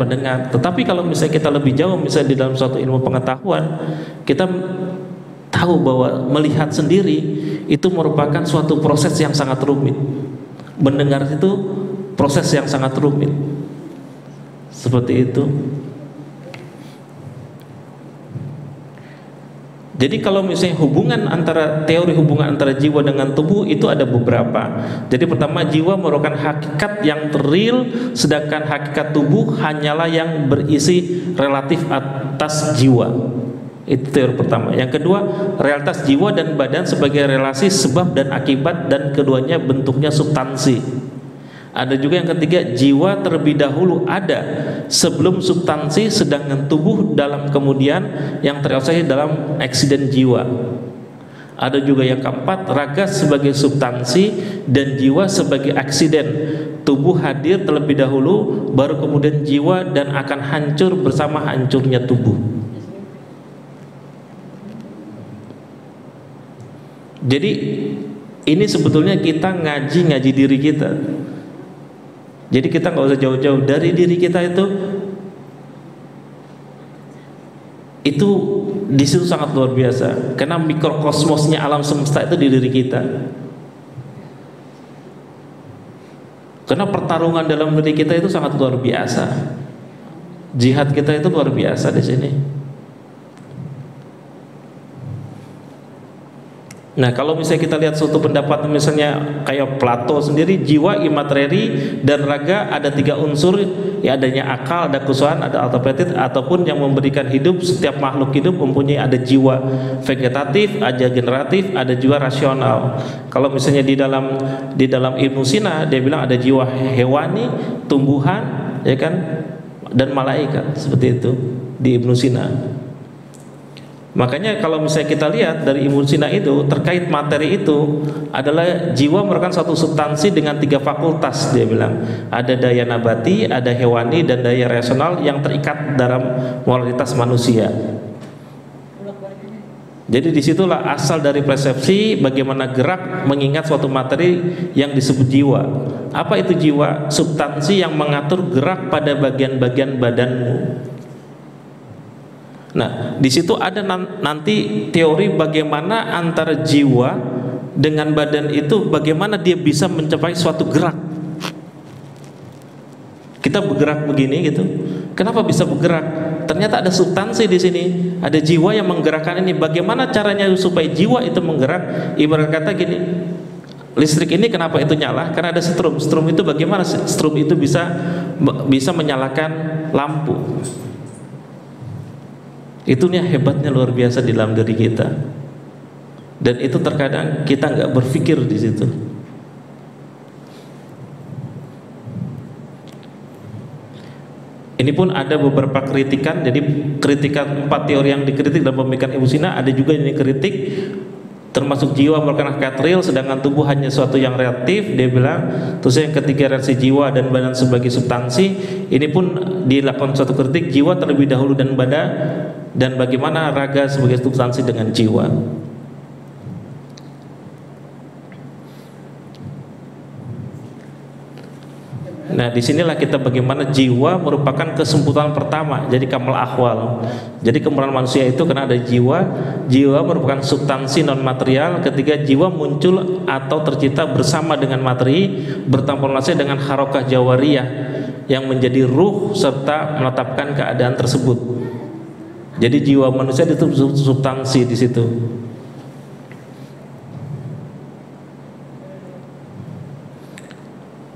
Tetapi kalau misalnya kita lebih jauh, misalnya di dalam suatu ilmu pengetahuan, kita tahu bahwa melihat sendiri itu merupakan suatu proses yang sangat rumit. Mendengar itu proses yang sangat rumit. Seperti itu. Jadi kalau misalnya teori hubungan antara jiwa dengan tubuh itu ada beberapa. Jadi pertama, jiwa merupakan hakikat yang real, sedangkan hakikat tubuh hanyalah yang berisi relatif atas jiwa. Itu teori pertama. Yang kedua, realitas jiwa dan badan sebagai relasi sebab dan akibat, dan keduanya bentuknya substansi. Ada juga yang ketiga, jiwa terlebih dahulu ada sebelum substansi, sedangkan tubuh dalam kemudian yang terrealisasi dalam eksiden jiwa. Ada juga yang keempat, raga sebagai substansi dan jiwa sebagai eksiden. Tubuh hadir terlebih dahulu, baru kemudian jiwa, dan akan hancur bersama hancurnya tubuh. Jadi ini sebetulnya kita ngaji diri kita. Jadi kita nggak usah jauh-jauh dari diri kita itu di situ sangat luar biasa. Karena mikrokosmosnya alam semesta itu di diri kita. Karena pertarungan dalam diri kita itu sangat luar biasa. Jihad kita itu luar biasa di sini. Nah, kalau misalnya kita lihat suatu pendapat misalnya kayak Plato sendiri, jiwa, imateri, dan raga ada 3 unsur, ya adanya akal, ada kesusahan, ada autopetit, ataupun yang memberikan hidup. Setiap makhluk hidup mempunyai ada jiwa vegetatif, ada generatif, ada juga rasional. Kalau misalnya di dalam Ibnu Sina dia bilang ada jiwa hewani, tumbuhan, ya kan, dan malaikat, seperti itu di Ibnu Sina. Makanya kalau misalnya kita lihat dari Ibnu Sina itu terkait materi itu adalah jiwa merupakan satu substansi dengan 3 fakultas. Dia bilang ada daya nabati, ada hewani, dan daya rasional yang terikat dalam moralitas manusia. Jadi disitulah asal dari persepsi bagaimana gerak mengingat suatu materi yang disebut jiwa. Apa itu jiwa? Substansi yang mengatur gerak pada bagian-bagian badanmu. Nah, di situ ada nanti teori bagaimana antara jiwa dengan badan itu, bagaimana dia bisa mencapai suatu gerak. Kita bergerak begini gitu. Kenapa bisa bergerak? Ternyata ada substansi di sini, ada jiwa yang menggerakkan ini. Bagaimana caranya supaya jiwa itu menggerak? Ibarat kata gini, listrik ini kenapa itu nyala? Karena ada strum. Strum itu bagaimana? Strum itu bisa menyalakan lampu. Itunya hebatnya luar biasa di dalam diri kita. Dan itu terkadang kita nggak berpikir di situ. Ini pun ada beberapa kritikan. Jadi kritikan 4 teori yang dikritik dalam pemikiran Ibnu Sina, ada juga yang dikritik termasuk jiwa merupakan hakikat real, sedangkan tubuh hanya suatu yang relatif. Dia bilang. Terus yang ketiga, reaksi jiwa dan badan sebagai substansi. Ini pun dilakukan suatu kritik, jiwa terlebih dahulu dan badan, dan bagaimana raga sebagai substansi dengan jiwa. Nah, disinilah kita bagaimana jiwa merupakan kesempurnaan pertama. Jadi kamal akhwal. Jadi kesempurnaan manusia itu karena ada jiwa. Jiwa merupakan substansi non material. Ketika jiwa muncul atau tercipta bersama dengan materi, bertransformasi dengan harokah jawariyah yang menjadi ruh serta menetapkan keadaan tersebut. Jadi jiwa manusia itu substansi di situ.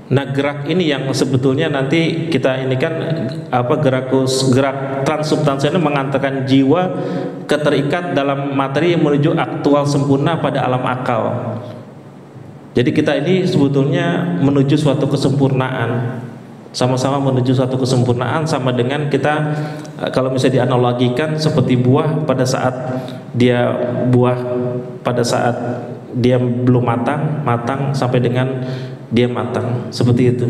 Nah, gerak ini yang sebetulnya nanti kita ini kan gerak transsubstansial mengantarkan jiwa keterikat dalam materi yang menuju aktual sempurna pada alam akal. Jadi kita ini sebetulnya menuju suatu kesempurnaan. Sama-sama menuju suatu kesempurnaan, sama dengan kita kalau misalnya dianalogikan seperti buah pada saat dia belum matang sampai dengan dia matang, seperti itu.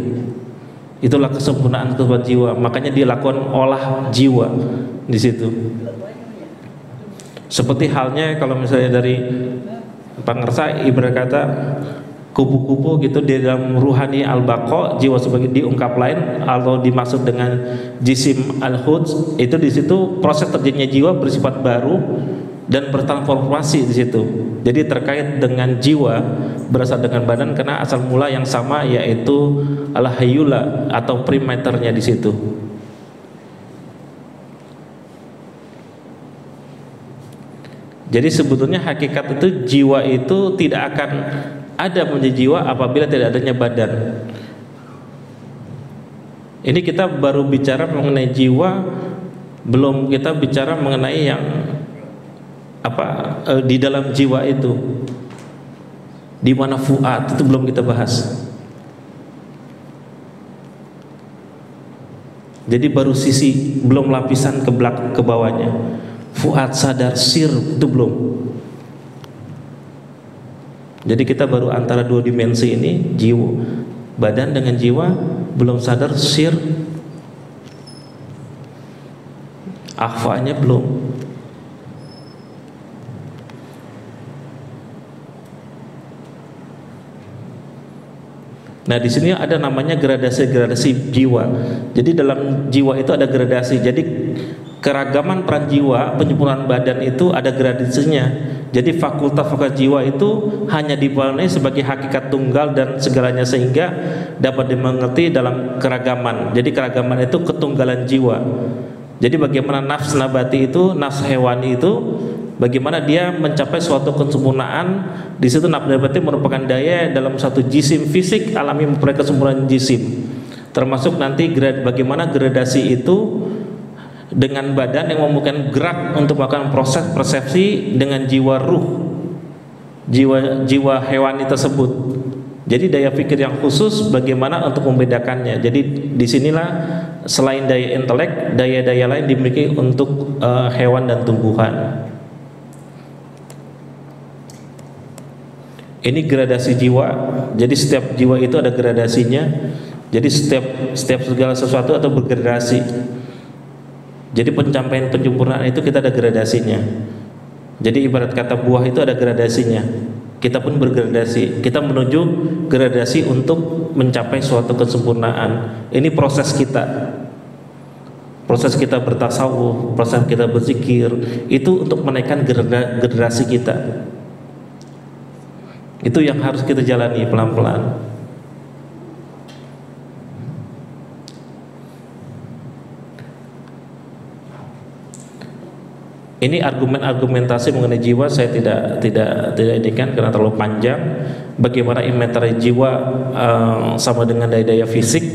Itulah kesempurnaan kehidupan jiwa. Makanya dilakukan olah jiwa di situ. Seperti halnya kalau misalnya dari Pangersa ibarat kata kupu-kupu gitu di dalam ruhani al-baqa, jiwa sebagai diungkap lain atau dimaksud dengan jisim al-huds, itu di situ proses terjadinya jiwa bersifat baru dan bertransformasi di situ. Jadi terkait dengan jiwa berasal dengan badan karena asal mula yang sama, yaitu al-hayyula atau primaternya di situ. Jadi sebetulnya hakikat itu jiwa itu tidak akan ada menjadi jiwa apabila tidak adanya badan. Ini kita baru bicara mengenai jiwa, belum kita bicara mengenai yang di dalam jiwa itu, di mana fuad, itu belum kita bahas. Jadi baru sisi, belum lapisan ke bawahnya. Fuad, sadar, sir, itu belum. Jadi kita baru antara dua dimensi ini, jiwa, badan dengan jiwa, belum sadar, sir, akhfa'nya belum. Nah, di sini ada namanya gradasi-gradasi jiwa. Jadi dalam jiwa itu ada gradasi. Jadi keragaman peran jiwa, penyempurnaan badan itu ada gradasinya. Jadi fakultas jiwa itu hanya dipenuhi sebagai hakikat tunggal dan segalanya, sehingga dapat dimengerti dalam keragaman. Jadi keragaman itu ketunggalan jiwa. Jadi bagaimana nafs nabati itu, nafs hewani itu, bagaimana dia mencapai suatu kesempurnaan. Di situ nafs nabati merupakan daya dalam satu jisim fisik alami memperoleh kesempurnaan jisim. Termasuk nanti bagaimana gradasi itu dengan badan yang membutuhkan gerak untuk melakukan proses persepsi dengan jiwa ruh, jiwa hewani tersebut. Jadi daya pikir yang khusus bagaimana untuk membedakannya. Jadi disinilah selain daya intelek, daya-daya lain dimiliki untuk hewan dan tumbuhan. Ini gradasi jiwa. Jadi setiap jiwa itu ada gradasinya. Jadi setiap segala sesuatu atau bergradasi. Jadi pencapaian penyempurnaan itu kita ada gradasinya. Jadi ibarat kata buah itu ada gradasinya. Kita pun bergradasi. Kita menuju gradasi untuk mencapai suatu kesempurnaan. Ini proses kita. Proses kita bertasawuf, proses kita berzikir, itu untuk menaikkan gradasi kita. Itu yang harus kita jalani pelan-pelan. Ini argumentasi mengenai jiwa saya tidak indikan karena terlalu panjang. Bagaimana inventari jiwa sama dengan daya-daya fisik,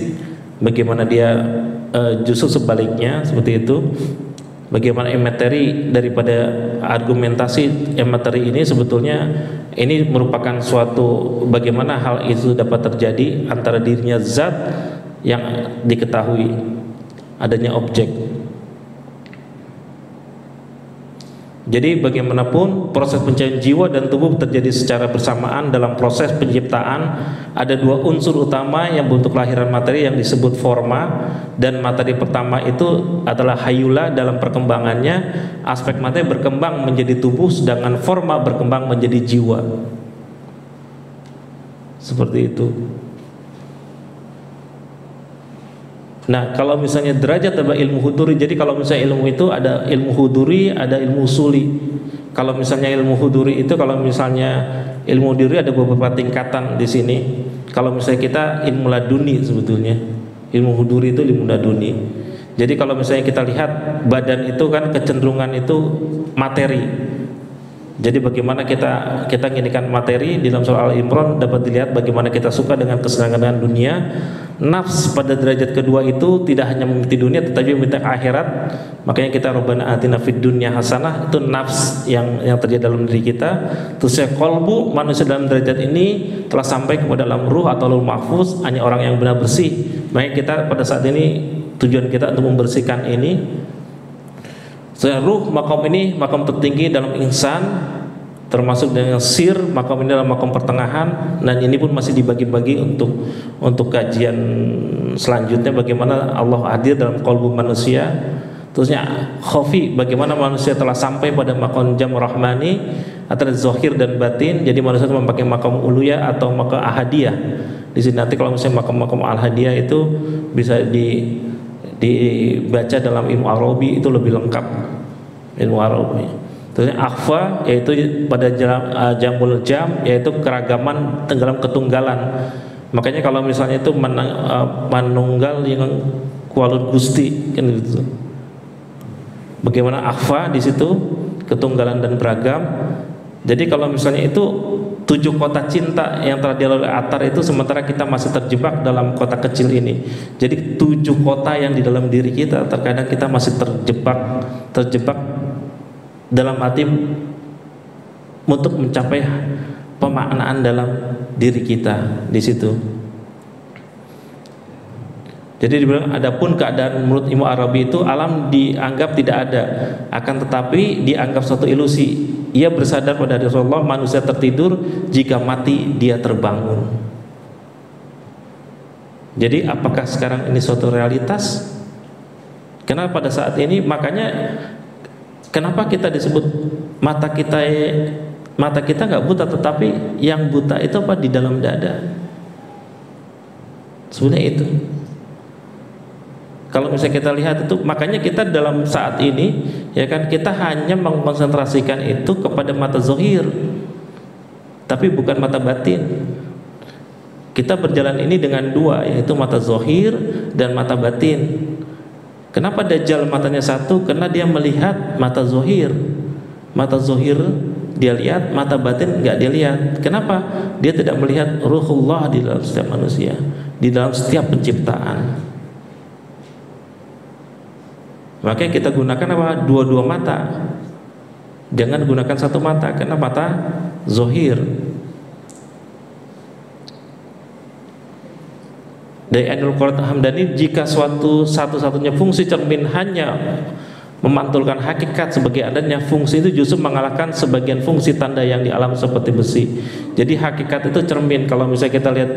bagaimana dia justru sebaliknya seperti itu. Bagaimana materi daripada argumentasi materi ini, sebetulnya ini merupakan suatu bagaimana hal itu dapat terjadi antara dirinya zat yang diketahui, adanya objek. Jadi bagaimanapun proses penciptaan jiwa dan tubuh terjadi secara bersamaan. Dalam proses penciptaan ada dua unsur utama yang bentuk lahiran materi yang disebut forma, dan materi pertama itu adalah hayula. Dalam perkembangannya aspek materi berkembang menjadi tubuh, sedangkan forma berkembang menjadi jiwa. Seperti itu. Nah, kalau misalnya derajat adalah ilmu huduri, jadi kalau misalnya ilmu itu ada ilmu huduri, ada ilmu usuli. Kalau misalnya ilmu huduri itu, kalau misalnya ilmu huduri ada beberapa tingkatan di sini. Kalau misalnya kita ilmu laduni, sebetulnya ilmu huduri itu ilmu laduni. Jadi kalau misalnya kita lihat badan itu kan kecenderungan itu materi. Jadi bagaimana kita menginginkan materi di dalam surah Al-Imran dapat dilihat bagaimana kita suka dengan kesenangan dunia. Nafs pada derajat kedua itu tidak hanya meminta dunia tetapi meminta akhirat. Makanya kita Rabbana atina fid dunya hasanah, itu nafs yang terjadi dalam diri kita. Terus ya qalbu, manusia dalam derajat ini telah sampai kepada dalam ruh atau lauhul mahfuz, hanya orang yang benar bersih. Makanya kita pada saat ini tujuan kita untuk membersihkan ini. Ruh, makom ini makom tertinggi dalam insan, termasuk dengan sir, makom ini adalah makom pertengahan, dan ini pun masih dibagi-bagi untuk kajian selanjutnya, bagaimana Allah hadir dalam kalbu manusia. Terusnya khafi, bagaimana manusia telah sampai pada makom jam rahmani antara zahir dan batin. Jadi manusia itu memakai makom uluya atau makom ahadiyah. Di sini nanti kalau misalnya makom al-hadiyah itu bisa dibaca dalam ilmu Arabi, itu lebih lengkap ilmu Arabi. Terusnya akhfa, yaitu pada jamul jam, yaitu keragaman dalam ketunggalan. Makanya kalau misalnya itu manunggal yang kualut gusti kan gitu. Bagaimana akhfa di situ ketunggalan dan beragam. Jadi kalau misalnya itu 7 kota cinta yang telah dilalui Attar itu, sementara kita masih terjebak dalam kota kecil ini. Jadi 7 kota yang di dalam diri kita, terkadang kita masih terjebak dalam hati untuk mencapai pemaknaan dalam diri kita di situ. Jadi dibilang, adapun keadaan menurut ilmu Arabi itu alam dianggap tidak ada, akan tetapi dianggap suatu ilusi. Ia bersadar pada Rasulullah, manusia tertidur, jika mati dia terbangun. Jadi apakah sekarang ini suatu realitas? Karena pada saat ini, makanya kenapa kita disebut mata kita nggak buta, tetapi yang buta itu apa? Di dalam dada. Sebenarnya itu. Kalau misalnya kita lihat itu, makanya kita dalam saat ini, ya kan, kita hanya mengkonsentrasikan itu kepada mata zahir, tapi bukan mata batin. Kita berjalan ini dengan 2, yaitu mata zahir dan mata batin. Kenapa Dajjal matanya 1? Karena dia melihat mata zahir. Mata zahir dia lihat, mata batin enggak dia lihat. Kenapa? Dia tidak melihat ruhullah di dalam setiap manusia, di dalam setiap penciptaan. Makanya kita gunakan apa? 2 mata. Jangan gunakan 1 mata, karena mata zahir. Dari Ainul Quran Hamdani, jika satu-satunya fungsi cermin hanya memantulkan hakikat sebagai adanya, fungsi itu justru mengalahkan sebagian fungsi tanda yang di alam seperti besi. Jadi hakikat itu cermin. Kalau misalnya kita lihat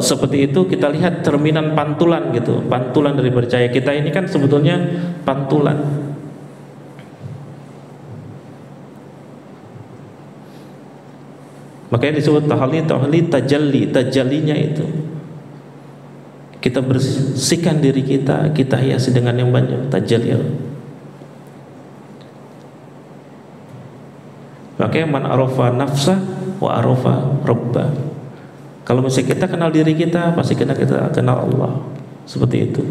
seperti itu, kita lihat cerminan pantulan gitu, pantulan dari percaya kita ini kan sebetulnya pantulan. Makanya disebut tahalli tajallinya itu. Kita bersihkan diri kita hiasi dengan yang banyak tajalli. Makanya man arafa nafsa wa arafa rabbah. Kalau misalnya kita kenal diri kita, pasti kita kenal Allah. Seperti itu.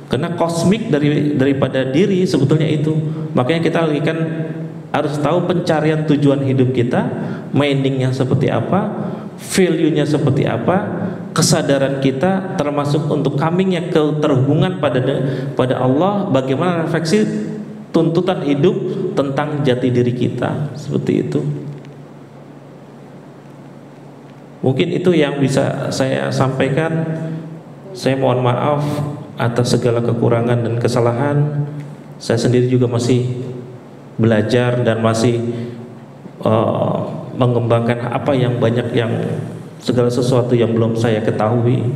Karena kosmik daripada diri sebetulnya itu. Makanya kita lagi kan harus tahu pencarian tujuan hidup kita, mindingnya seperti apa, value-nya seperti apa, kesadaran kita termasuk untuk coming-nya keterhubungan pada Allah, bagaimana refleksi tuntutan hidup tentang jati diri kita. Seperti itu. Mungkin itu yang bisa saya sampaikan. Saya mohon maaf atas segala kekurangan dan kesalahan. Saya sendiri juga masih belajar dan masih mengembangkan apa yang banyak, yang segala sesuatu yang belum saya ketahui.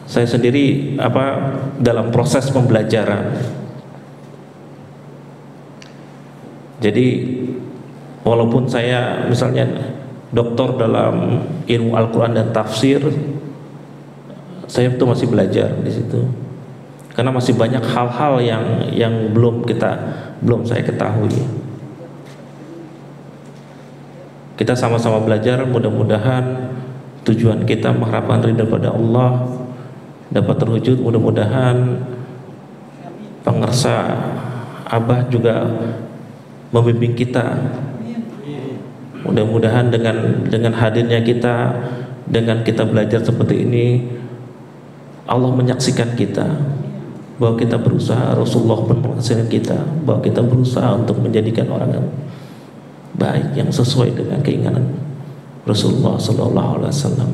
Saya sendiri dalam proses pembelajaran. Jadi walaupun saya misalnya doktor dalam ilmu Al-Quran dan tafsir, saya itu masih belajar di situ, karena masih banyak hal-hal yang belum saya ketahui. Kita sama-sama belajar, mudah-mudahan tujuan kita mengharapkan ridha pada Allah dapat terwujud. Mudah-mudahan pengersa Abah juga membimbing kita. Mudah-mudahan dengan hadirnya kita, dengan kita belajar seperti ini, Allah menyaksikan kita bahwa kita berusaha, Rasulullah pun menyaksikan kita bahwa kita berusaha untuk menjadikan orang yang baik, yang sesuai dengan keinginan Rasulullah sallallahu alaihi wasallam.